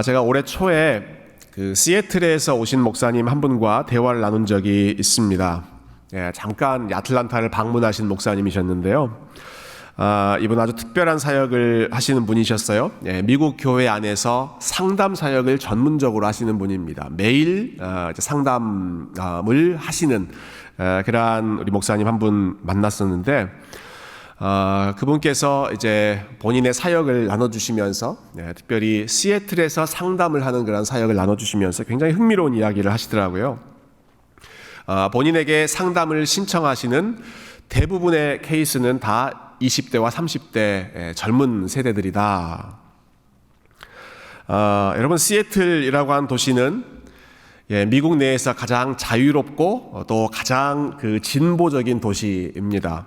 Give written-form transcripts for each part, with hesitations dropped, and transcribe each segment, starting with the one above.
제가 올해 초에 시애틀에서 오신 목사님 한 분과 대화를 나눈 적이 있습니다. 잠깐 아틀란타를 방문하신 목사님이셨는데요. 이분 아주 특별한 사역을 하시는 분이셨어요. 미국 교회 안에서 상담 사역을 전문적으로 하시는 분입니다. 매일 상담을 하시는 그러한 우리 목사님 한 분 만났었는데, 그분께서 이제 본인의 사역을 나눠주시면서 특별히 시애틀에서 상담을 하는 그런 사역을 나눠주시면서 굉장히 흥미로운 이야기를 하시더라고요. 본인에게 상담을 신청하시는 대부분의 케이스는 다 20대와 30대 젊은 세대들이다. 여러분, 시애틀이라고 하는 도시는 미국 내에서 가장 자유롭고 또 가장 진보적인 도시입니다.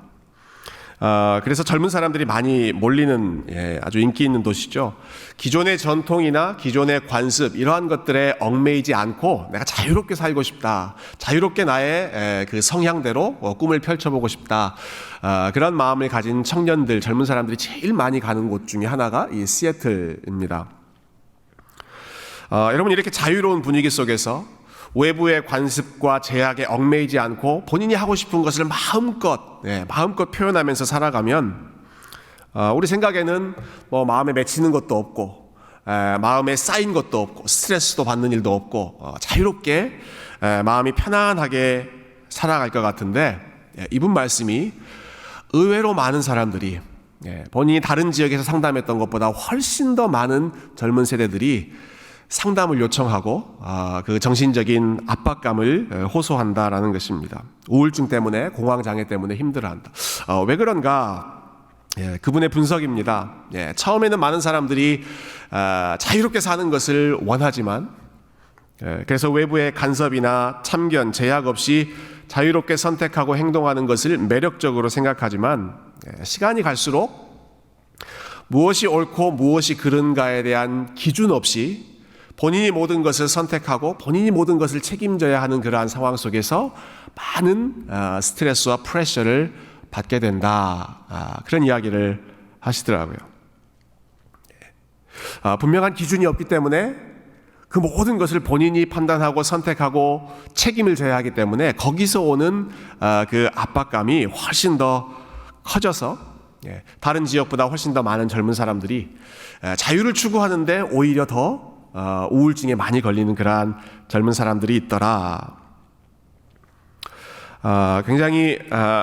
그래서 젊은 사람들이 많이 몰리는 아주 인기 있는 도시죠. 기존의 전통이나 기존의 관습 이러한 것들에 얽매이지 않고 내가 자유롭게 살고 싶다, 자유롭게 나의 성향대로 꿈을 펼쳐보고 싶다, 그런 마음을 가진 청년들, 젊은 사람들이 제일 많이 가는 곳 중에 하나가 이 시애틀입니다. 여러분, 이렇게 자유로운 분위기 속에서 외부의 관습과 제약에 얽매이지 않고 본인이 하고 싶은 것을 마음껏 표현하면서 살아가면 우리 생각에는 마음에 맺히는 것도 없고 마음에 쌓인 것도 없고 스트레스도 받는 일도 없고 자유롭게 마음이 편안하게 살아갈 것 같은데, 이분 말씀이 의외로 많은 사람들이 본인이 다른 지역에서 상담했던 것보다 훨씬 더 많은 젊은 세대들이 상담을 요청하고 그 정신적인 압박감을 호소한다라는 것입니다. 우울증 때문에, 공황장애 때문에 힘들어한다. 왜 그런가? 그분의 분석입니다. 처음에는 많은 사람들이 자유롭게 사는 것을 원하지만, 그래서 외부의 간섭이나 참견, 제약 없이 자유롭게 선택하고 행동하는 것을 매력적으로 생각하지만, 시간이 갈수록 무엇이 옳고 무엇이 그른가에 대한 기준 없이 본인이 모든 것을 선택하고 본인이 모든 것을 책임져야 하는 그러한 상황 속에서 많은 스트레스와 프레셔를 받게 된다. 그런 이야기를 하시더라고요. 분명한 기준이 없기 때문에 그 모든 것을 본인이 판단하고 선택하고 책임을 져야 하기 때문에 거기서 오는 그 압박감이 훨씬 더 커져서 다른 지역보다 훨씬 더 많은 젊은 사람들이 자유를 추구하는데 오히려 더 우울증에 많이 걸리는 그러한 젊은 사람들이 있더라. 굉장히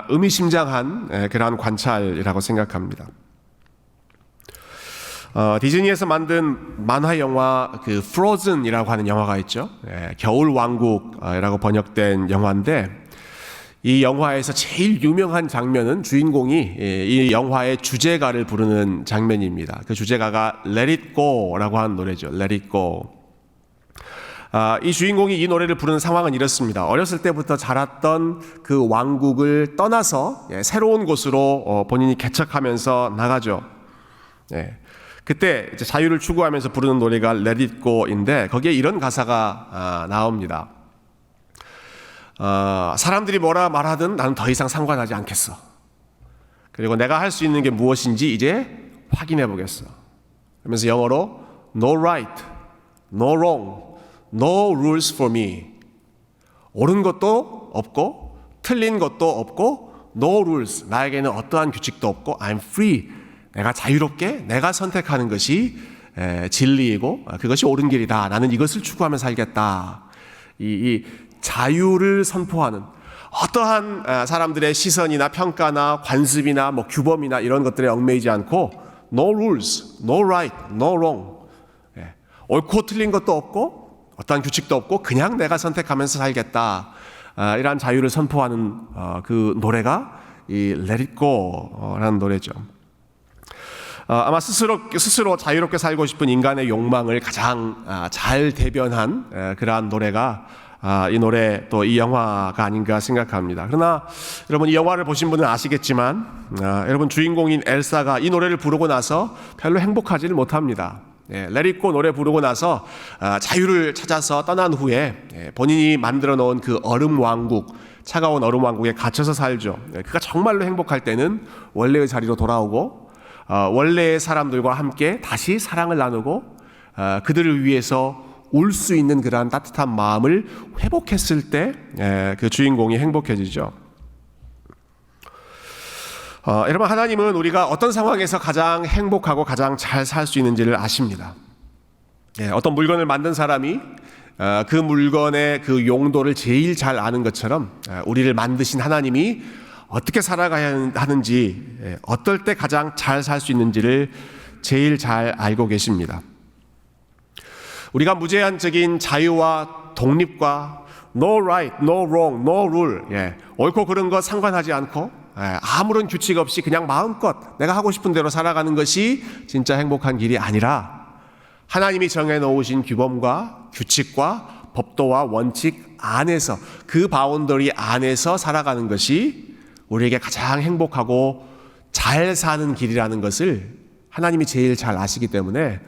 의미심장한 그러한 관찰이라고 생각합니다. 디즈니에서 만든 만화 영화 프로즌이라고 하는 영화가 있죠. 겨울 왕국이라고 번역된 영화인데, 이 영화에서 제일 유명한 장면은 주인공이 이 영화의 주제가를 부르는 장면입니다. 그 주제가가 Let It Go라고 하는 노래죠. Let It Go. 이 주인공이 이 노래를 부르는 상황은 이렇습니다. 어렸을 때부터 자랐던 그 왕국을 떠나서 새로운 곳으로 본인이 개척하면서 나가죠. 그때 이제 자유를 추구하면서 부르는 노래가 Let It Go인데, 거기에 이런 가사가 나옵니다. 사람들이 뭐라 말하든 나는 더 이상 상관하지 않겠어. 그리고 내가 할 수 있는 게 무엇인지 이제 확인해 보겠어. 그러면서 영어로 No right, no wrong, no rules for me. 옳은 것도 없고 틀린 것도 없고 no rules, 나에게는 어떠한 규칙도 없고 I'm free, 내가 자유롭게 내가 선택하는 것이 진리이고 그것이 옳은 길이다. 나는 이것을 추구하며 살겠다. 이 자유를 선포하는, 어떠한 사람들의 시선이나 평가나 관습이나 규범이나 이런 것들에 얽매이지 않고 no rules, no right, no wrong, 옳고 틀린 것도 없고 어떠한 규칙도 없고 그냥 내가 선택하면서 살겠다. 이러한 자유를 선포하는 그 노래가 이 Let It Go라는 노래죠. 아마 스스로 자유롭게 살고 싶은 인간의 욕망을 가장 잘 대변한 그러한 노래가 이 노래 또 이 영화가 아닌가 생각합니다. 그러나 여러분, 이 영화를 보신 분은 아시겠지만 여러분, 주인공인 엘사가 이 노래를 부르고 나서 별로 행복하지를 못합니다. Let It Go 노래 부르고 나서 자유를 찾아서 떠난 후에 본인이 만들어 놓은 그 얼음 왕국, 차가운 얼음 왕국에 갇혀서 살죠. 그가 정말로 행복할 때는 원래의 자리로 돌아오고 원래의 사람들과 함께 다시 사랑을 나누고 그들을 위해서 울 수 있는 그러한 따뜻한 마음을 회복했을 때 그 주인공이 행복해지죠. 여러분, 하나님은 우리가 어떤 상황에서 가장 행복하고 가장 잘 살 수 있는지를 아십니다. 어떤 물건을 만든 사람이 그 물건의 그 용도를 제일 잘 아는 것처럼 우리를 만드신 하나님이 어떻게 살아가야 하는지, 어떨 때 가장 잘 살 수 있는지를 제일 잘 알고 계십니다. 우리가 무제한적인 자유와 독립과 no right, no wrong, no rule, 옳고 그른 것 상관하지 않고 아무런 규칙 없이 그냥 마음껏 내가 하고 싶은 대로 살아가는 것이 진짜 행복한 길이 아니라 하나님이 정해놓으신 규범과 규칙과 법도와 원칙 안에서, 그 바운더리 안에서 살아가는 것이 우리에게 가장 행복하고 잘 사는 길이라는 것을 하나님이 제일 잘 아시기 때문에,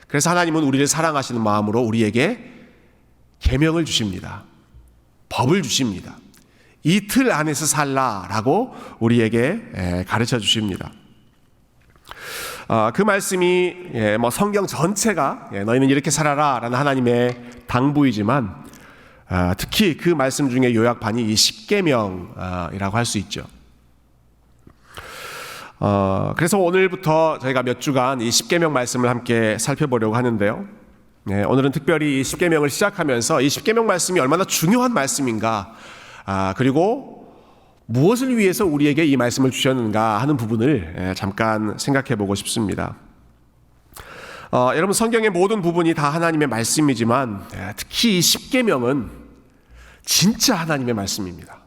그래서 하나님은 우리를 사랑하시는 마음으로 우리에게 계명을 주십니다. 법을 주십니다. 이 틀 안에서 살라라고 우리에게 가르쳐 주십니다. 그 말씀이 성경 전체가 너희는 이렇게 살아라라는 하나님의 당부이지만, 특히 그 말씀 중에 요약판이 이 십계명이라고 할 수 있죠. 그래서 오늘부터 저희가 몇 주간 이 십계명 말씀을 함께 살펴보려고 하는데요. 오늘은 특별히 이 십계명을 시작하면서 이 십계명 말씀이 얼마나 중요한 말씀인가, 그리고 무엇을 위해서 우리에게 이 말씀을 주셨는가 하는 부분을 잠깐 생각해 보고 싶습니다. 여러분, 성경의 모든 부분이 다 하나님의 말씀이지만 특히 이 십계명은 진짜 하나님의 말씀입니다.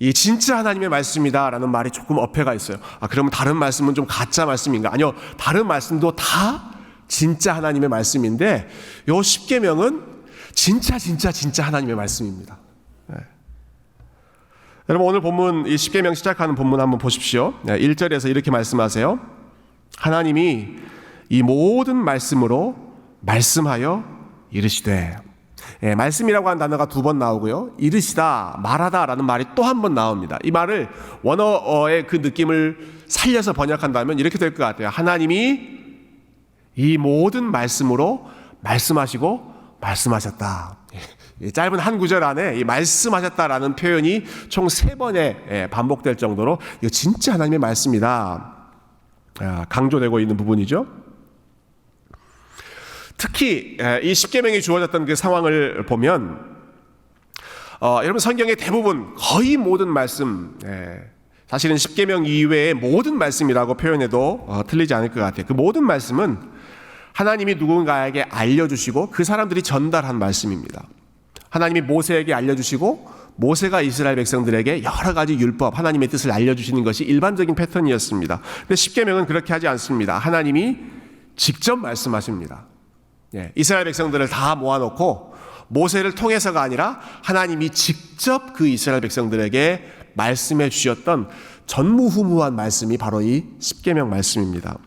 이 진짜 하나님의 말씀이다라는 말이 조금 어폐가 있어요. 그러면 다른 말씀은 좀 가짜 말씀인가? 아니요, 다른 말씀도 다 진짜 하나님의 말씀인데 요 십계명은 진짜 하나님의 말씀입니다. 여러분, 오늘 본문 이 십계명 시작하는 본문 한번 보십시오. 1절에서 이렇게 말씀하세요. 하나님이 이 모든 말씀으로 말씀하여 이르시되, 말씀이라고 하는 단어가 2번 나오고요, 이르시다, 말하다라는 말이 또 한 번 나옵니다. 이 말을 원어의 그 느낌을 살려서 번역한다면 이렇게 될 것 같아요. 하나님이 이 모든 말씀으로 말씀하시고 말씀하셨다. 짧은 한 구절 안에 이 말씀하셨다라는 표현이 총 3번에 반복될 정도로 이거 진짜 하나님의 말씀이다 강조되고 있는 부분이죠. 특히 이 십계명이 주어졌던 그 상황을 보면 여러분, 성경의 대부분, 거의 모든 말씀, 사실은 십계명 이외의 모든 말씀이라고 표현해도 틀리지 않을 것 같아요. 그 모든 말씀은 하나님이 누군가에게 알려주시고 그 사람들이 전달한 말씀입니다. 하나님이 모세에게 알려주시고 모세가 이스라엘 백성들에게 여러 가지 율법, 하나님의 뜻을 알려주시는 것이 일반적인 패턴이었습니다. 근데 십계명은 그렇게 하지 않습니다. 하나님이 직접 말씀하십니다. 이스라엘 백성들을 다 모아놓고 모세를 통해서가 아니라 하나님이 직접 그 이스라엘 백성들에게 말씀해 주셨던 전무후무한 말씀이 바로 이 십계명 말씀입니다.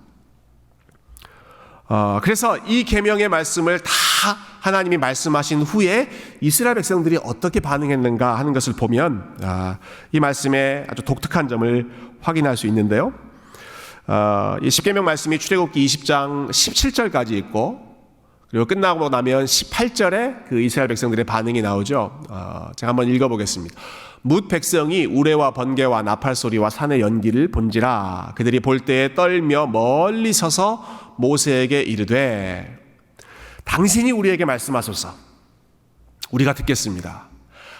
그래서 이 계명의 말씀을 다 하나님이 말씀하신 후에 이스라엘 백성들이 어떻게 반응했는가 하는 것을 보면 이 말씀의 아주 독특한 점을 확인할 수 있는데요. 이 십계명 말씀이 출애굽기 20장 17절까지 있고, 그리고 끝나고 나면 18절에 그 이스라엘 백성들의 반응이 나오죠. 제가 한번 읽어보겠습니다. 뭇 백성이 우레와 번개와 나팔 소리와 산의 연기를 본지라 그들이 볼 때에 떨며 멀리 서서 모세에게 이르되, 당신이 우리에게 말씀하소서, 우리가 듣겠습니다.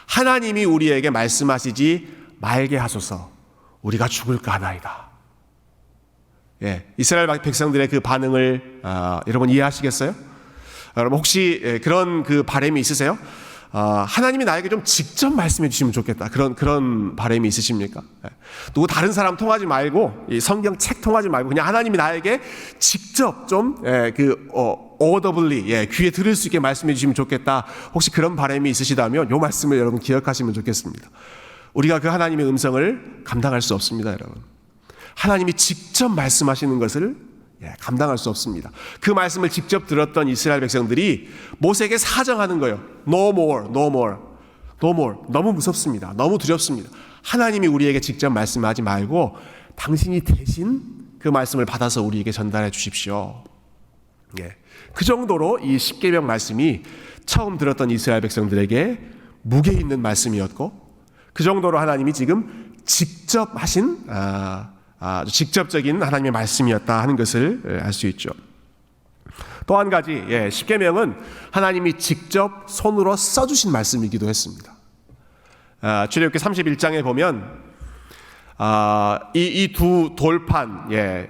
하나님이 우리에게 말씀하시지 말게 하소서, 우리가 죽을까 하나이다. 이스라엘 백성들의 그 반응을 여러분 이해하시겠어요? 여러분, 혹시 그런 그 바람이 있으세요? 하나님이 나에게 좀 직접 말씀해 주시면 좋겠다, 그런 바람이 있으십니까? 누구 다른 사람 통하지 말고, 이 성경 책 통하지 말고 그냥 하나님이 나에게 직접 좀 audibly, 귀에 들을 수 있게 말씀해 주시면 좋겠다, 혹시 그런 바람이 있으시다면 이 말씀을 여러분 기억하시면 좋겠습니다. 우리가 그 하나님의 음성을 감당할 수 없습니다. 여러분, 하나님이 직접 말씀하시는 것을 감당할 수 없습니다. 그 말씀을 직접 들었던 이스라엘 백성들이 모세에게 사정하는 거예요. No more, no more, no more. 너무 무섭습니다. 너무 두렵습니다. 하나님이 우리에게 직접 말씀하지 말고 당신이 대신 그 말씀을 받아서 우리에게 전달해 주십시오. 예. 그 정도로 이 십계명 말씀이 처음 들었던 이스라엘 백성들에게 무게 있는 말씀이었고, 그 정도로 하나님이 지금 직접 하신 아주 직접적인 하나님의 말씀이었다 하는 것을 알 수 있죠. 또 한 가지, 십계명은 하나님이 직접 손으로 써주신 말씀이기도 했습니다. 출애굽기 31장에 보면 이 두 돌판,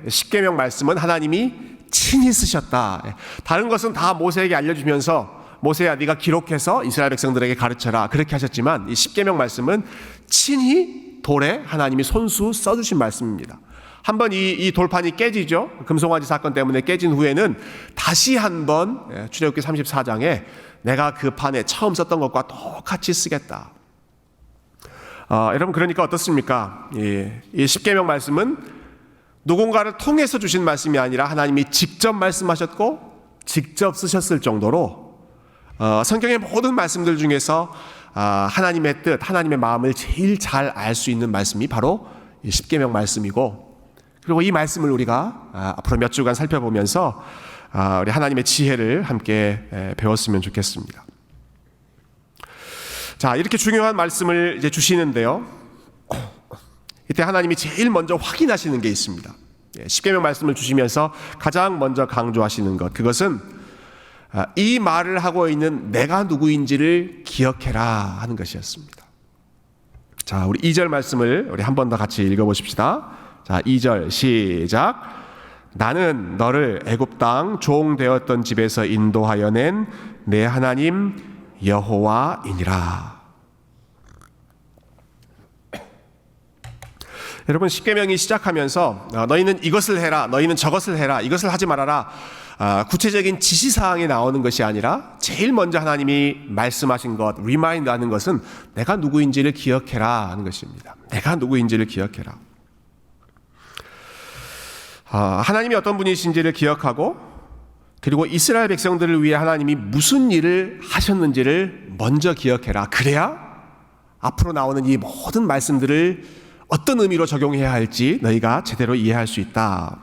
십계명 말씀은 하나님이 친히 쓰셨다. 다른 것은 다 모세에게 알려주면서 모세야 네가 기록해서 이스라엘 백성들에게 가르쳐라 그렇게 하셨지만, 이 십계명 말씀은 친히 돌에 하나님이 손수 써주신 말씀입니다. 한번 이 돌판이 깨지죠. 금송아지 사건 때문에 깨진 후에는 다시 한번 출애굽기 34장에 내가 그 판에 처음 썼던 것과 똑같이 쓰겠다. 여러분, 그러니까 어떻습니까? 이 십계명 말씀은 누군가를 통해서 주신 말씀이 아니라 하나님이 직접 말씀하셨고 직접 쓰셨을 정도로 성경의 모든 말씀들 중에서 하나님의 뜻, 하나님의 마음을 제일 잘 알 수 있는 말씀이 바로 이 십계명 말씀이고, 그리고 이 말씀을 우리가 앞으로 몇 주간 살펴보면서 우리 하나님의 지혜를 함께 배웠으면 좋겠습니다. 자, 이렇게 중요한 말씀을 이제 주시는데요, 이때 하나님이 제일 먼저 확인하시는 게 있습니다. 십계명 말씀을 주시면서 가장 먼저 강조하시는 것, 그것은 이 말을 하고 있는 내가 누구인지를 기억해라 하는 것이었습니다. 자, 우리 2절 말씀을 우리 한 번 더 같이 읽어보십시다. 자, 2절 시작. 나는 너를 애굽 땅 종 되었던 집에서 인도하여 낸 내 하나님 여호와이니라. 여러분, 십계명이 시작하면서 너희는 이것을 해라, 너희는 저것을 해라, 이것을 하지 말아라, 구체적인 지시사항이 나오는 것이 아니라 제일 먼저 하나님이 말씀하신 것, 리마인드 하는 것은 내가 누구인지를 기억해라 하는 것입니다. 내가 누구인지를 기억해라. 하나님이 어떤 분이신지를 기억하고, 그리고 이스라엘 백성들을 위해 하나님이 무슨 일을 하셨는지를 먼저 기억해라. 그래야 앞으로 나오는 이 모든 말씀들을 어떤 의미로 적용해야 할지 너희가 제대로 이해할 수 있다.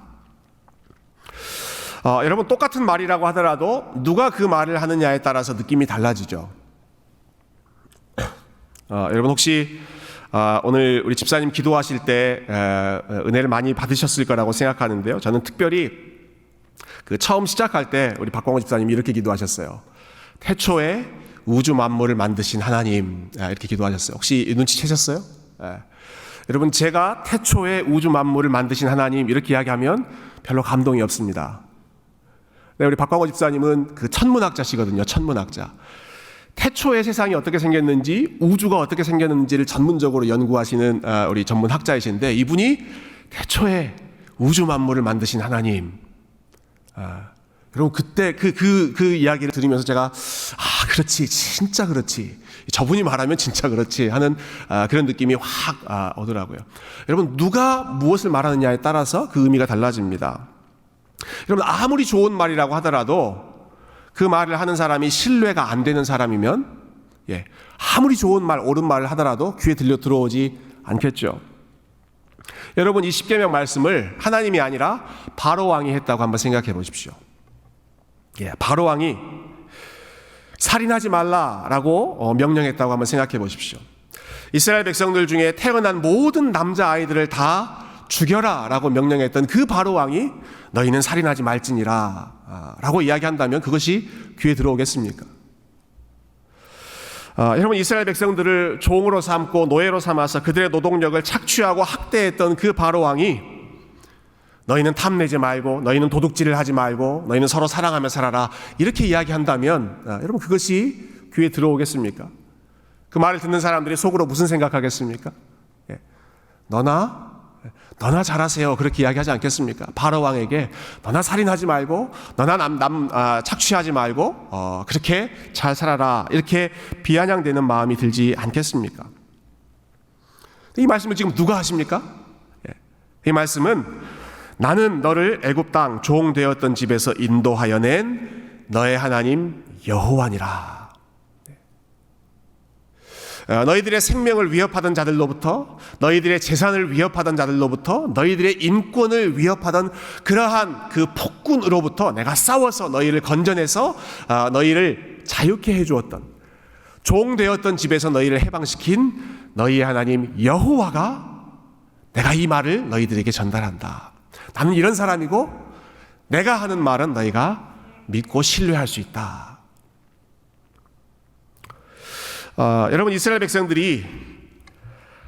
여러분, 똑같은 말이라고 하더라도 누가 그 말을 하느냐에 따라서 느낌이 달라지죠. 여러분, 혹시 오늘 우리 집사님 기도하실 때 은혜를 많이 받으셨을 거라고 생각하는데요, 저는 특별히 그 처음 시작할 때 우리 박광호 집사님이 이렇게 기도하셨어요. 태초에 우주 만물을 만드신 하나님, 이렇게 기도하셨어요. 혹시 눈치채셨어요? 여러분, 제가 태초에 우주 만물을 만드신 하나님 이렇게 이야기하면 별로 감동이 없습니다. 네, 우리 박광호 집사님은 그 천문학자시거든요. 천문학자. 태초에 세상이 어떻게 생겼는지, 우주가 어떻게 생겼는지를 전문적으로 연구하시는 우리 전문학자이신데, 이분이 태초에 우주 만물을 만드신 하나님. 여러분, 그때 그 이야기를 들으면서 제가 그렇지, 진짜 그렇지, 저분이 말하면 진짜 그렇지 하는 그런 느낌이 확 오더라고요. 여러분, 누가 무엇을 말하느냐에 따라서 그 의미가 달라집니다. 여러분, 아무리 좋은 말이라고 하더라도 그 말을 하는 사람이 신뢰가 안 되는 사람이면 아무리 좋은 말, 옳은 말을 하더라도 귀에 들려 들어오지 않겠죠. 여러분, 이 십계명 말씀을 하나님이 아니라 바로 왕이 했다고 한번 생각해 보십시오. 바로 왕이 살인하지 말라라고 명령했다고 한번 생각해 보십시오. 이스라엘 백성들 중에 태어난 모든 남자아이들을 다 죽여라라고 명령했던 그 바로 왕이 너희는 살인하지 말지니라 라고 이야기한다면 그것이 귀에 들어오겠습니까? 여러분, 이스라엘 백성들을 종으로 삼고 노예로 삼아서 그들의 노동력을 착취하고 학대했던 그 바로 왕이 너희는 탐내지 말고, 너희는 도둑질을 하지 말고, 너희는 서로 사랑하며 살아라 이렇게 이야기한다면 여러분, 그것이 귀에 들어오겠습니까? 그 말을 듣는 사람들이 속으로 무슨 생각하겠습니까? 너나 잘하세요 그렇게 이야기하지 않겠습니까? 바로 왕에게 너나 살인하지 말고, 너나 착취하지 말고 그렇게 잘 살아라 이렇게 비아냥대는 마음이 들지 않겠습니까? 이 말씀을 지금 누가 하십니까? 이 말씀은 나는 너를 애굽 땅 종 되었던 집에서 인도하여 낸 너의 하나님 여호와니라. 너희들의 생명을 위협하던 자들로부터, 너희들의 재산을 위협하던 자들로부터, 너희들의 인권을 위협하던 그러한 그 폭군으로부터 내가 싸워서 너희를 건져내서 너희를 자유케 해주었던, 종되었던 집에서 너희를 해방시킨 너희의 하나님 여호와가 내가 이 말을 너희들에게 전달한다. 나는 이런 사람이고 내가 하는 말은 너희가 믿고 신뢰할 수 있다. 여러분, 이스라엘 백성들이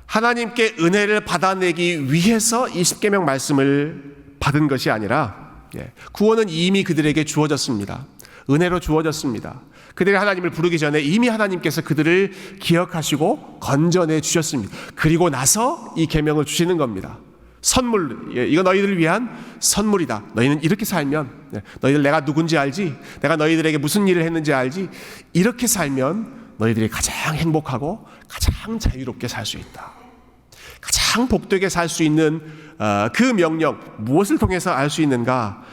하나님께 은혜를 받아내기 위해서 이 십계명 말씀을 받은 것이 아니라 구원은 이미 그들에게 주어졌습니다. 은혜로 주어졌습니다. 그들이 하나님을 부르기 전에 이미 하나님께서 그들을 기억하시고 건져내 주셨습니다. 그리고 나서 이 계명을 주시는 겁니다. 선물, 이거 너희들을 위한 선물이다. 너희는 이렇게 살면, 너희들 내가 누군지 알지? 내가 너희들에게 무슨 일을 했는지 알지? 이렇게 살면 너희들이 가장 행복하고 가장 자유롭게 살 수 있다. 가장 복되게 살 수 있는 그 명령, 무엇을 통해서 알 수 있는가?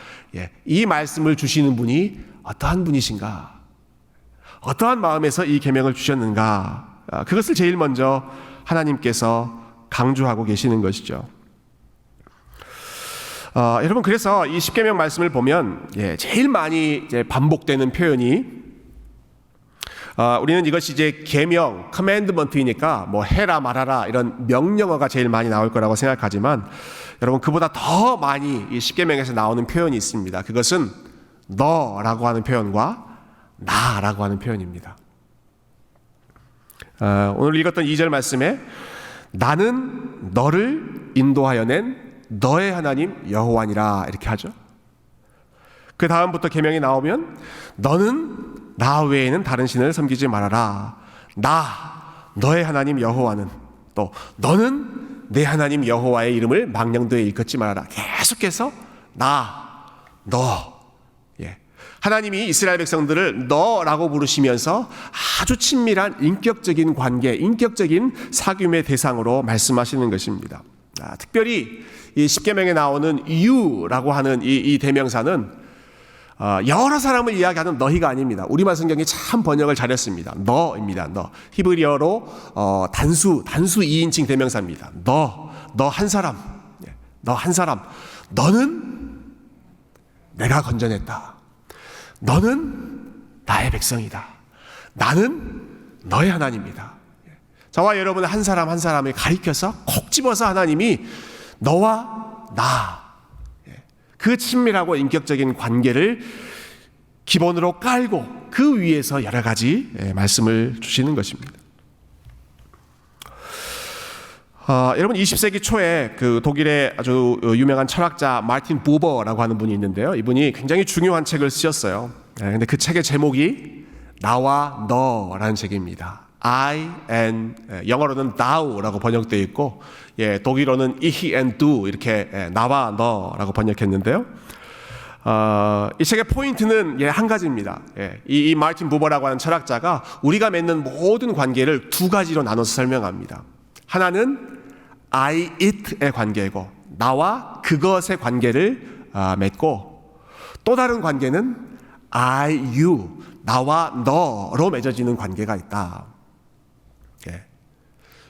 이 말씀을 주시는 분이 어떠한 분이신가? 어떠한 마음에서 이 계명을 주셨는가? 그것을 제일 먼저 하나님께서 강조하고 계시는 것이죠. 여러분, 그래서 이 십계명 말씀을 보면 제일 많이 이제 반복되는 표현이, 우리는 이것이 이제 계명, 커맨드먼트이니까 뭐 해라 말아라 이런 명령어가 제일 많이 나올 거라고 생각하지만, 여러분, 그보다 더 많이 이 십계명에서 나오는 표현이 있습니다. 그것은 너라고 하는 표현과 나라고 하는 표현입니다. 오늘 읽었던 2절 말씀에 나는 너를 인도하여 낸 너의 하나님 여호와니라 이렇게 하죠. 그 다음부터 계명이 나오면 너는 나 외에는 다른 신을 섬기지 말아라. 너의 하나님 여호와는, 또 너는 내 하나님 여호와의 이름을 망령되이 일컫지 말아라. 계속해서 너. 하나님이 이스라엘 백성들을 너라고 부르시면서 아주 친밀한 인격적인 관계, 인격적인 사귐의 대상으로 말씀하시는 것입니다. 특별히 이 십계명에 나오는 you라고 하는 이 대명사는 여러 사람을 이야기하는 너희가 아닙니다. 우리말 성경이 참 번역을 잘했습니다. 너입니다. 너. 히브리어로 단수 2인칭 대명사입니다. 너 한 사람. 너 한 사람. 너는 내가 건져냈다. 너는 나의 백성이다. 나는 너의 하나님이다. 저와 여러분은 한 사람 한 사람을 가리켜서 콕 집어서 하나님이 너와 나, 그 친밀하고 인격적인 관계를 기본으로 깔고 그 위에서 여러 가지 말씀을 주시는 것입니다. 여러분, 20세기 초에 그 독일의 아주 유명한 철학자 마르틴 부버라고 하는 분이 있는데요. 이분이 굉장히 중요한 책을 쓰셨어요. 근데 그 책의 제목이 나와 너라는 책입니다. 영어로는 thou라고 번역되어 있고, 독일어는 ich and du 이렇게 나와 너라고 번역했는데요. 이 책의 포인트는 한 가지입니다. 이 마르틴 부버라고 하는 철학자가 우리가 맺는 모든 관계를 두 가지로 나눠서 설명합니다. 하나는 I, it의 관계이고, 나와 그것의 관계를 맺고, 또 다른 관계는 I, you, 나와 너로 맺어지는 관계가 있다.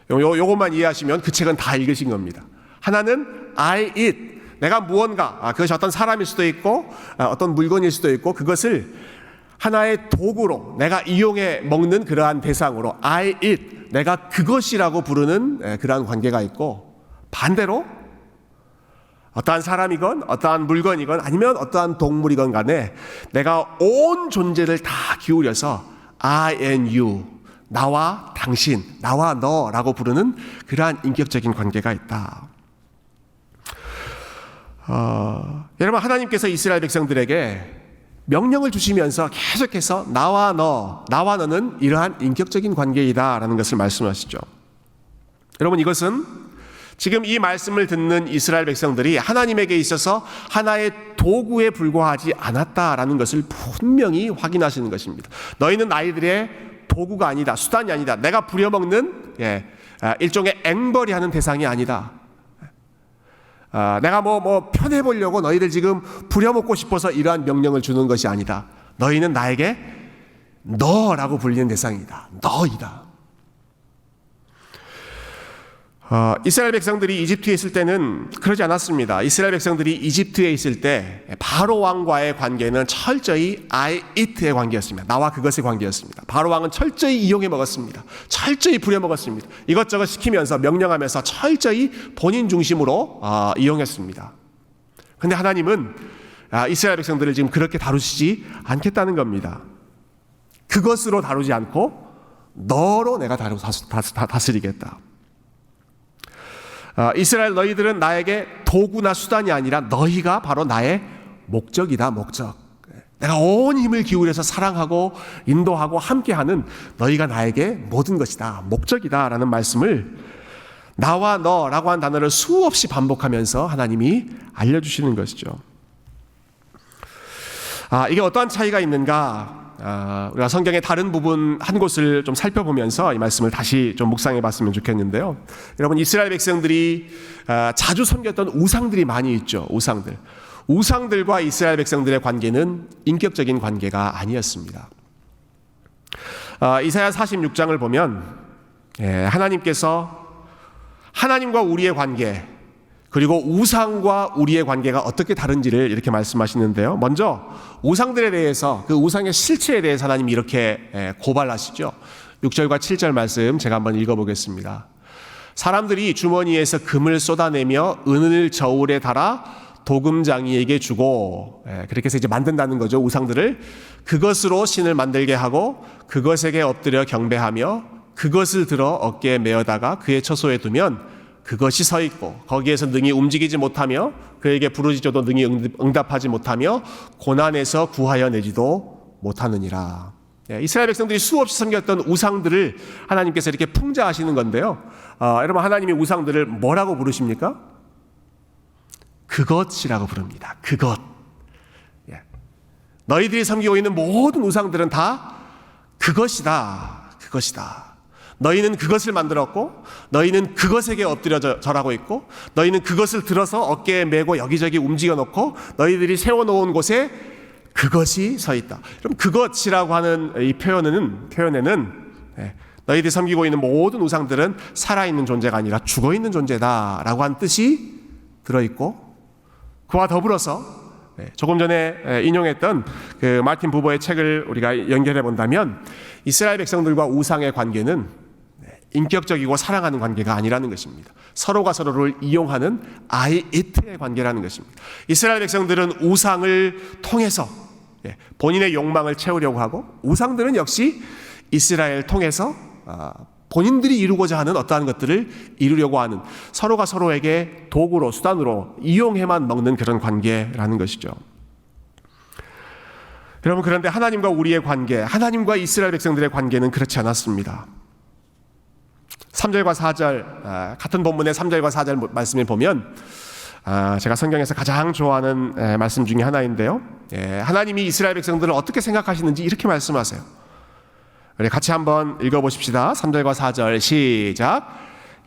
요것만 이해하시면 그 책은 다 읽으신 겁니다. 하나는 I, it, 내가 무언가, 그것이 어떤 사람일 수도 있고 어떤 물건일 수도 있고, 그것을 하나의 도구로 내가 이용해 먹는 그러한 대상으로 I, it, 내가 그것이라고 부르는 그러한 관계가 있고, 반대로 어떠한 사람이건 어떠한 물건이건 아니면 어떠한 동물이건 간에 내가 온 존재를 다 기울여서 I and you, 나와 당신, 나와 너라고 부르는 그러한 인격적인 관계가 있다. 여러분, 하나님께서 이스라엘 백성들에게 명령을 주시면서 계속해서 나와 너는 이러한 인격적인 관계이다라는 것을 말씀하시죠. 여러분, 이것은 지금 이 말씀을 듣는 이스라엘 백성들이 하나님에게 있어서 하나의 도구에 불과하지 않았다라는 것을 분명히 확인하시는 것입니다. 너희는 나희들의 도구가 아니다, 수단이 아니다, 내가 부려먹는 일종의 앵벌이하는 대상이 아니다. 내가 뭐 편해보려고 너희들 지금 부려먹고 싶어서 이러한 명령을 주는 것이 아니다. 너희는 나에게 너라고 불리는 대상이다. 너이다. 이스라엘 백성들이 이집트에 있을 때는 그러지 않았습니다. 이스라엘 백성들이 이집트에 있을 때 바로 왕과의 관계는 철저히 I it의 관계였습니다. 나와 그것의 관계였습니다. 바로 왕은 철저히 이용해 먹었습니다. 철저히 부려 먹었습니다. 이것저것 시키면서 명령하면서 철저히 본인 중심으로 이용했습니다. 그런데 하나님은 이스라엘 백성들을 지금 그렇게 다루시지 않겠다는 겁니다. 그것으로 다루지 않고 너로 내가 다스리겠다. 이스라엘 너희들은 나에게 도구나 수단이 아니라 너희가 바로 나의 목적이다. 목적. 내가 온 힘을 기울여서 사랑하고 인도하고 함께하는 너희가 나에게 모든 것이다. 목적이다 라는 말씀을 나와 너라고 한 단어를 수없이 반복하면서 하나님이 알려주시는 것이죠. 이게 어떠한 차이가 있는가? 우리가 성경의 다른 부분 한 곳을 좀 살펴보면서 이 말씀을 다시 좀 묵상해 봤으면 좋겠는데요. 여러분, 이스라엘 백성들이 자주 섬겼던 우상들이 많이 있죠. 우상들과 이스라엘 백성들의 관계는 인격적인 관계가 아니었습니다. 이사야 46장을 보면 하나님께서 하나님과 우리의 관계, 그리고 우상과 우리의 관계가 어떻게 다른지를 이렇게 말씀하시는데요. 먼저 우상들에 대해서, 그 우상의 실체에 대해서 하나님이 이렇게 고발하시죠. 6절과 7절 말씀 제가 한번 읽어보겠습니다. 사람들이 주머니에서 금을 쏟아내며 은을 저울에 달아 도금장이에게 주고, 그렇게 해서 이제 만든다는 거죠. 우상들을 그것으로 신을 만들게 하고 그것에게 엎드려 경배하며 그것을 들어 어깨에 메어다가 그의 처소에 두면 그것이 서 있고 거기에서 능히 움직이지 못하며 그에게 부르짖어도 능히 응답하지 못하며 고난에서 구하여 내지도 못하느니라. 이스라엘 백성들이 수없이 섬겼던 우상들을 하나님께서 이렇게 풍자하시는 건데요. 여러분, 하나님이 우상들을 뭐라고 부르십니까? 그것이라고 부릅니다. 그것. 너희들이 섬기고 있는 모든 우상들은 다 그것이다. 그것이다. 너희는 그것을 만들었고 너희는 그것에게 엎드려 절하고 있고 너희는 그것을 들어서 어깨에 메고 여기저기 움직여 놓고 너희들이 세워놓은 곳에 그것이 서 있다. 그럼 그것이라고 하는 이 표현에는 너희들이 섬기고 있는 모든 우상들은 살아있는 존재가 아니라 죽어있는 존재다라고 한 뜻이 들어있고, 그와 더불어서 조금 전에 인용했던 그 마틴 부버의 책을 우리가 연결해 본다면 이스라엘 백성들과 우상의 관계는 인격적이고 사랑하는 관계가 아니라는 것입니다. 서로가 서로를 이용하는 I it의 관계라는 것입니다. 이스라엘 백성들은 우상을 통해서 본인의 욕망을 채우려고 하고, 우상들은 역시 이스라엘 통해서 본인들이 이루고자 하는 어떠한 것들을 이루려고 하는, 서로가 서로에게 도구로 수단으로 이용해만 먹는 그런 관계라는 것이죠. 여러분, 그런데 하나님과 우리의 관계, 하나님과 이스라엘 백성들의 관계는 그렇지 않았습니다. 3절과 4절, 같은 본문의 3절과 4절 말씀을 보면 제가 성경에서 가장 좋아하는 말씀 중에 하나인데요. 하나님이 이스라엘 백성들을 어떻게 생각하시는지 이렇게 말씀하세요. 우리 같이 한번 읽어보십시다. 3절과 4절 시작.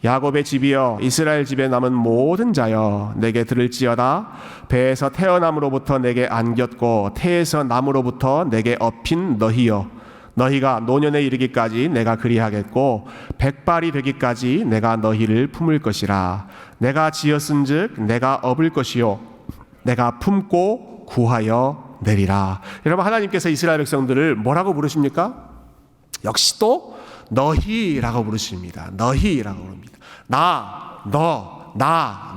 야곱의 집이여, 이스라엘 집에 남은 모든 자여, 내게 들을지어다. 배에서 태어남으로부터 내게 안겼고 태에서 남으로부터 내게 업힌 너희여, 너희가 노년에 이르기까지 내가 그리하겠고 백발이 되기까지 내가 너희를 품을 것이라. 내가 지었은즉 내가 업을 것이요 내가 품고 구하여 내리라. 여러분, 하나님께서 이스라엘 백성들을 뭐라고 부르십니까? 역시 또 너희라고 부르십니다. 너희라고 부릅니다.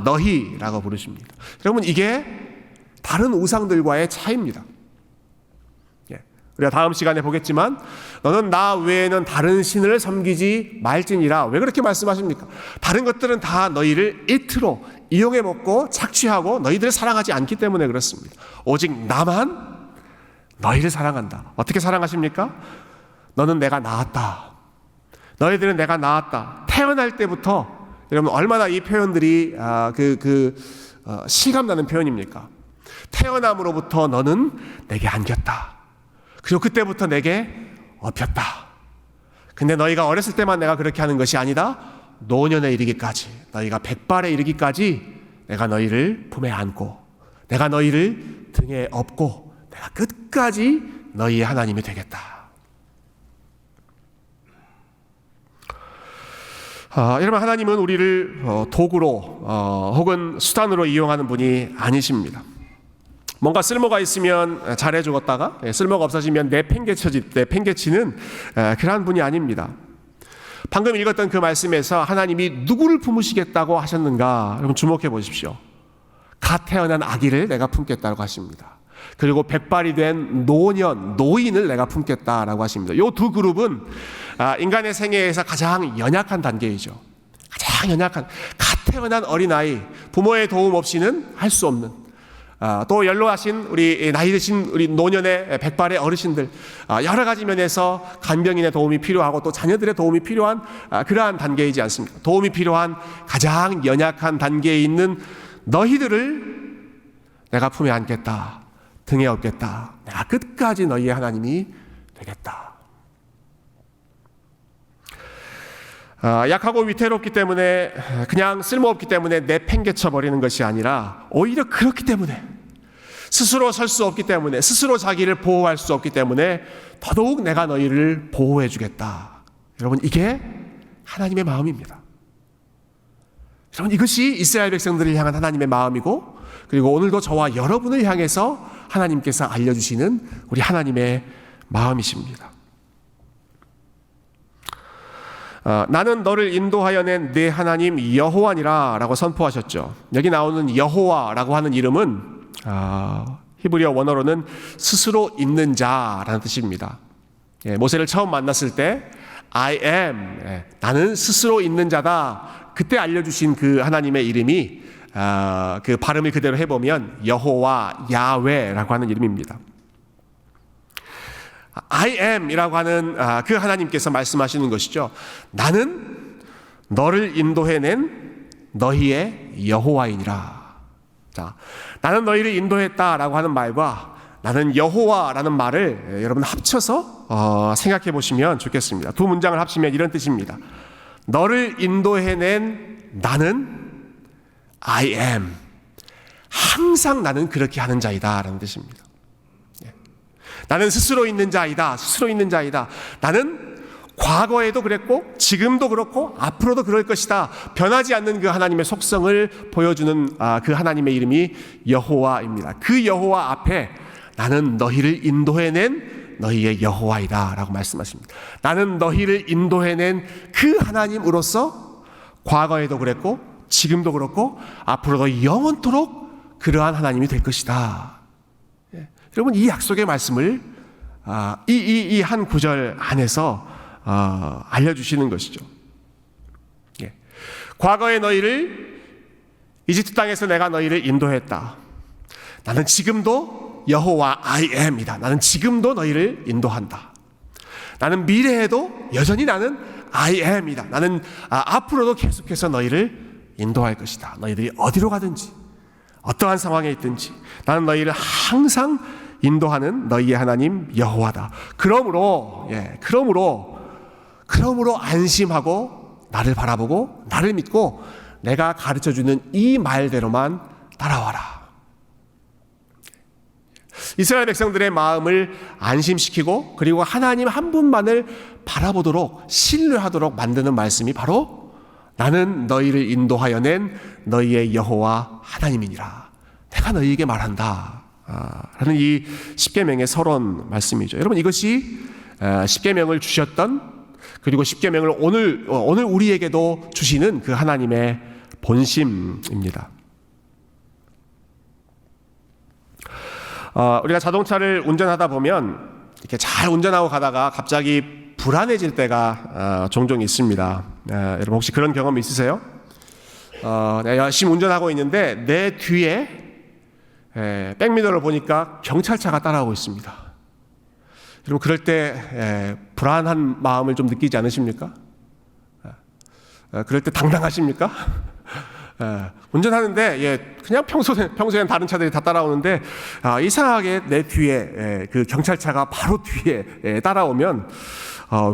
너희라고 부르십니다. 여러분, 이게 다른 우상들과의 차이입니다. 우리가 다음 시간에 보겠지만 너는 나 외에는 다른 신을 섬기지 말지니라. 왜 그렇게 말씀하십니까? 다른 것들은 다 너희를 이트로 이용해 먹고 착취하고 너희들을 사랑하지 않기 때문에 그렇습니다. 오직 나만 너희를 사랑한다. 어떻게 사랑하십니까? 너는 내가 낳았다. 너희들은 내가 낳았다. 태어날 때부터, 여러분, 얼마나 이 표현들이 실감나는 표현입니까? 태어남으로부터 너는 내게 안겼다. 그리고 그때부터 내게 업혔다. 근데 너희가 어렸을 때만 내가 그렇게 하는 것이 아니다. 노년에 이르기까지, 너희가 백발에 이르기까지 내가 너희를 품에 안고 내가 너희를 등에 업고 내가 끝까지 너희의 하나님이 되겠다. 여러분, 하나님은 우리를 도구로 혹은 수단으로 이용하는 분이 아니십니다. 뭔가 쓸모가 있으면 잘해 주었다가 쓸모가 없어지면 내팽개치는 그러한 분이 아닙니다. 방금 읽었던 그 말씀에서 하나님이 누구를 품으시겠다고 하셨는가? 여러분 주목해 보십시오. 갓 태어난 아기를 내가 품겠다고 하십니다. 그리고 백발이 된 노인을 내가 품겠다라고 하십니다. 이 두 그룹은 인간의 생애에서 가장 연약한 단계이죠. 가장 연약한 갓 태어난 어린아이, 부모의 도움 없이는 할 수 없는, 또 연로하신 우리 나이 드신 우리 노년의 백발의 어르신들, 여러 가지 면에서 간병인의 도움이 필요하고 또 자녀들의 도움이 필요한 그러한 단계이지 않습니까? 도움이 필요한 가장 연약한 단계에 있는 너희들을 내가 품에 안겠다, 등에 업겠다, 내가 끝까지 너희의 하나님이 되겠다. 약하고 위태롭기 때문에, 그냥 쓸모없기 때문에 내팽개쳐 버리는 것이 아니라 오히려 그렇기 때문에, 스스로 설 수 없기 때문에, 스스로 자기를 보호할 수 없기 때문에 더더욱 내가 너희를 보호해 주겠다. 여러분, 이게 하나님의 마음입니다. 여러분, 이것이 이스라엘 백성들을 향한 하나님의 마음이고, 그리고 오늘도 저와 여러분을 향해서 하나님께서 알려주시는 우리 하나님의 마음이십니다. 나는 너를 인도하여 낸 네 하나님 여호와니라 라고 선포하셨죠. 여기 나오는 여호와라고 하는 이름은 히브리어 원어로는 스스로 있는 자라는 뜻입니다. 모세를 처음 만났을 때 I am, 나는 스스로 있는 자다, 그때 알려주신 그 하나님의 이름이 그 발음을 그대로 해보면 여호와, 야훼라고 하는 이름입니다. I am 이라고 하는 그 하나님께서 말씀하시는 것이죠. 나는 너를 인도해낸 너희의 여호와이니라. 자, 나는 너희를 인도했다라고 하는 말과 나는 여호와라는 말을 여러분 합쳐서 생각해 보시면 좋겠습니다. 두 문장을 합치면 이런 뜻입니다. 너를 인도해낸 나는 I am, 항상 나는 그렇게 하는 자이다 라는 뜻입니다. 나는 스스로 있는 자이다. 스스로 있는 자이다. 나는 과거에도 그랬고 지금도 그렇고 앞으로도 그럴 것이다. 변하지 않는 그 하나님의 속성을 보여주는 그 하나님의 이름이 여호와입니다. 그 여호와 앞에 나는 너희를 인도해낸 너희의 여호와이다 라고 말씀하십니다. 나는 너희를 인도해낸 그 하나님으로서 과거에도 그랬고 지금도 그렇고 앞으로도 영원토록 그러한 하나님이 될 것이다. 여러분, 이 약속의 말씀을 이 한 구절 안에서 알려주시는 것이죠. 과거에 너희를 이집트 땅에서 내가 너희를 인도했다. 나는 지금도 여호와 I am이다. 나는 지금도 너희를 인도한다. 나는 미래에도 여전히 나는 I am이다. 나는 앞으로도 계속해서 너희를 인도할 것이다. 너희들이 어디로 가든지 어떠한 상황에 있든지 나는 너희를 항상 인도하는 너희의 하나님 여호와다. 그러므로 안심하고 나를 바라보고 나를 믿고 내가 가르쳐주는 이 말대로만 따라와라. 이스라엘 백성들의 마음을 안심시키고 그리고 하나님 한 분만을 바라보도록 신뢰하도록 만드는 말씀이 바로 나는 너희를 인도하여 낸 너희의 여호와 하나님이니라. 내가 너희에게 말한다 라는 이 십계명의 서론 말씀이죠. 여러분, 이것이 십계명을 주셨던, 그리고 십계명을 오늘 우리에게도 주시는 그 하나님의 본심입니다. 우리가 자동차를 운전하다 보면 이렇게 잘 운전하고 가다가 갑자기 불안해질 때가 종종 있습니다. 여러분, 혹시 그런 경험 있으세요? 내가 열심히 운전하고 있는데 내 뒤에 백미러를 보니까 경찰차가 따라오고 있습니다. 여러분, 그럴 때 불안한 마음을 좀 느끼지 않으십니까? 그럴 때 당당하십니까? 운전하는데 그냥 평소엔 다른 차들이 다 따라오는데 이상하게 내 뒤에 그 경찰차가 바로 뒤에 따라오면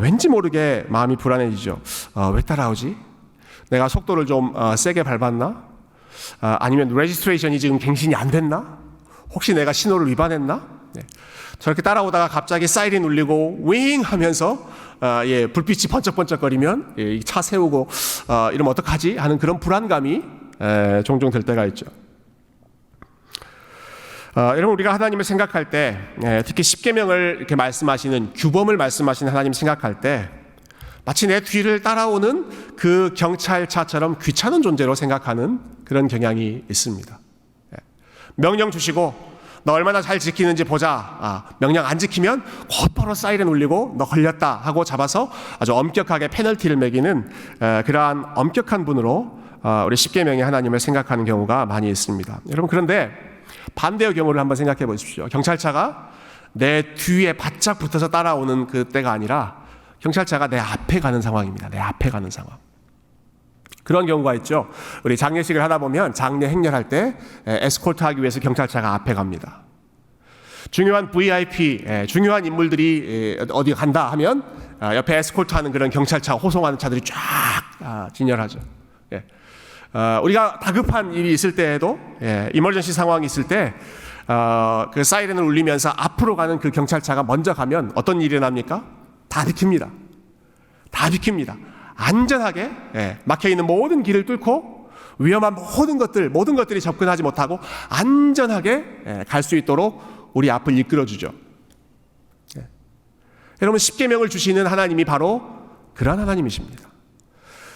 왠지 모르게 마음이 불안해지죠. 왜 따라오지? 내가 속도를 좀 세게 밟았나? 아니면 레지스트레이션이 지금 갱신이 안 됐나? 혹시 내가 신호를 위반했나? 저렇게 따라오다가 갑자기 사이렌 울리고 윙 하면서 불빛이 번쩍번쩍거리면 차 세우고 이러면 어떡하지 하는 그런 불안감이 종종 들 때가 있죠. 여러분, 우리가 하나님을 생각할 때, 특히 십계명을 이렇게 말씀하시는, 규범을 말씀하시는 하나님 생각할 때 마치 내 뒤를 따라오는 그 경찰차처럼 귀찮은 존재로 생각하는 그런 경향이 있습니다. 명령 주시고 너 얼마나 잘 지키는지 보자. 명령 안 지키면 곧바로 사이렌 울리고 너 걸렸다 하고 잡아서 아주 엄격하게 페널티를 매기는 그러한 엄격한 분으로 우리 십계명의 하나님을 생각하는 경우가 많이 있습니다. 여러분, 그런데 반대의 경우를 한번 생각해 보십시오. 경찰차가 내 뒤에 바짝 붙어서 따라오는 그때가 아니라 경찰차가 내 앞에 가는 상황입니다. 내 앞에 가는 상황. 그런 경우가 있죠. 우리 장례식을 하다 보면 장례 행렬할 때 에스코트 하기 위해서 경찰차가 앞에 갑니다. 중요한 VIP, 중요한 인물들이 어디 간다 하면 옆에 에스코트 하는 그런 경찰차 호송하는 차들이 쫙 진열하죠. 우리가 다급한 일이 있을 때에도 이머전시 상황이 있을 때 그 사이렌을 울리면서 앞으로 가는 그 경찰차가 먼저 가면 어떤 일이 납니까? 다 비킵니다. 다 비킵니다. 안전하게 막혀있는 모든 길을 뚫고 위험한 모든 것들이 접근하지 못하고 안전하게 갈 수 있도록 우리 앞을 이끌어주죠. 여러분, 십계명을 주시는 하나님이 바로 그런 하나님이십니다.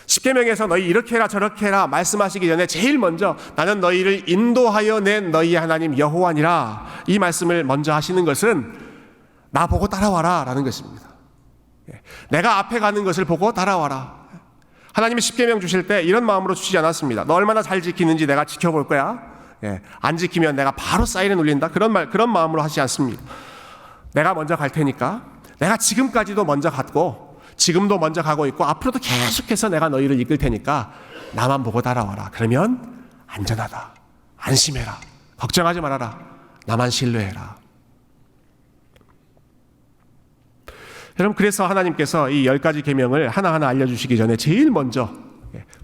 십계명에서 너희 이렇게 해라 저렇게 해라 말씀하시기 전에 제일 먼저 나는 너희를 인도하여 낸 너희의 하나님 여호와니라 이 말씀을 먼저 하시는 것은 나 보고 따라와라 라는 것입니다. 내가 앞에 가는 것을 보고 따라와라. 하나님이 십계명 주실 때 이런 마음으로 주시지 않았습니다. 너 얼마나 잘 지키는지 내가 지켜볼 거야. 안 지키면 내가 바로 사이렌 울린다. 그런 마음으로 하시지 않습니다. 내가 먼저 갈 테니까 내가 지금까지도 먼저 갔고 지금도 먼저 가고 있고 앞으로도 계속해서 내가 너희를 이끌 테니까 나만 보고 따라와라. 그러면 안전하다. 안심해라. 걱정하지 말아라. 나만 신뢰해라. 여러분, 그래서 하나님께서 이 10가지 계명을 하나하나 알려주시기 전에 제일 먼저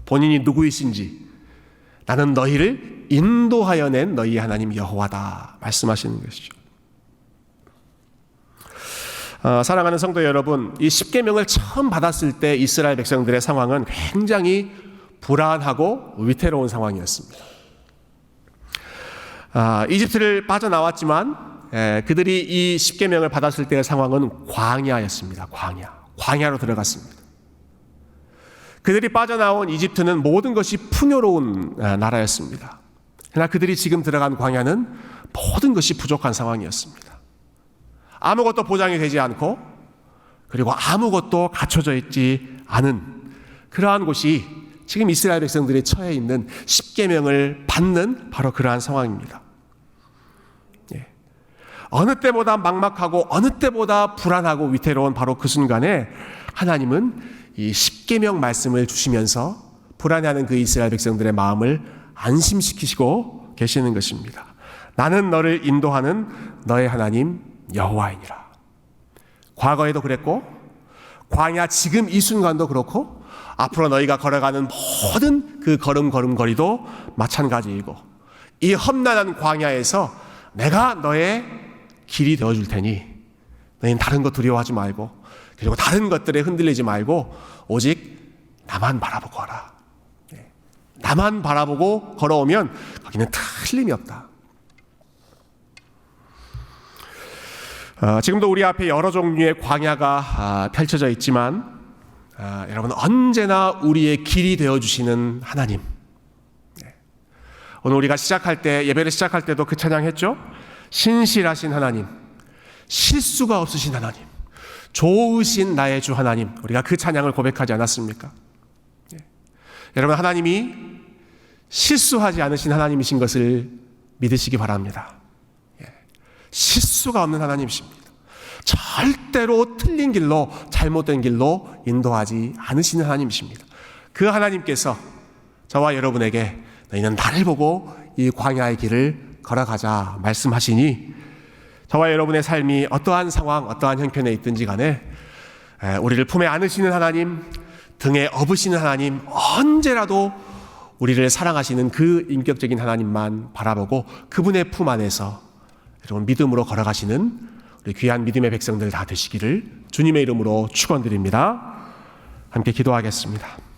본인이 누구이신지 나는 너희를 인도하여 낸 너희 하나님 여호와다 말씀하시는 것이죠. 사랑하는 성도 여러분, 이 십계명을 처음 받았을 때 이스라엘 백성들의 상황은 굉장히 불안하고 위태로운 상황이었습니다. 이집트를 빠져나왔지만 그들이 이 십계명을 받았을 때의 상황은 광야였습니다. 광야로 들어갔습니다. 그들이 빠져나온 이집트는 모든 것이 풍요로운 나라였습니다. 그러나 그들이 지금 들어간 광야는 모든 것이 부족한 상황이었습니다. 아무것도 보장이 되지 않고 그리고 아무것도 갖춰져 있지 않은 그러한 곳이 지금 이스라엘 백성들이 처해 있는 십계명을 받는 바로 그러한 상황입니다. 어느 때보다 막막하고 어느 때보다 불안하고 위태로운 바로 그 순간에 하나님은 이 십계명 말씀을 주시면서 불안해하는 그 이스라엘 백성들의 마음을 안심시키시고 계시는 것입니다. 나는 너를 인도하는 너의 하나님 여호와이니라. 과거에도 그랬고 광야 지금 이 순간도 그렇고 앞으로 너희가 걸어가는 모든 그 걸음걸음거리도 마찬가지이고 이 험난한 광야에서 내가 너의 길이 되어줄 테니 너희는 다른 것 두려워하지 말고 그리고 다른 것들에 흔들리지 말고 오직 나만 바라보고 가라. 나만 바라보고 걸어오면 거기는 틀림이 없다. 지금도 우리 앞에 여러 종류의 광야가 펼쳐져 있지만 여러분 언제나 우리의 길이 되어주시는 하나님. 오늘 우리가 시작할 때 예배를 시작할 때도 그 찬양했죠. 신실하신 하나님, 실수가 없으신 하나님, 좋으신 나의 주 하나님. 우리가 그 찬양을 고백하지 않았습니까? 여러분 하나님이 실수하지 않으신 하나님이신 것을 믿으시기 바랍니다. 실수가 없는 하나님이십니다. 절대로 틀린 길로 잘못된 길로 인도하지 않으시는 하나님이십니다. 그 하나님께서 저와 여러분에게 너희는 나를 보고 이 광야의 길을 걸어가자 말씀하시니 저와 여러분의 삶이 어떠한 상황 어떠한 형편에 있든지 간에 우리를 품에 안으시는 하나님, 등에 업으시는 하나님, 언제라도 우리를 사랑하시는 그 인격적인 하나님만 바라보고 그분의 품 안에서 여러분 믿음으로 걸어가시는 우리 귀한 믿음의 백성들 다 되시기를 주님의 이름으로 축원드립니다. 함께 기도하겠습니다.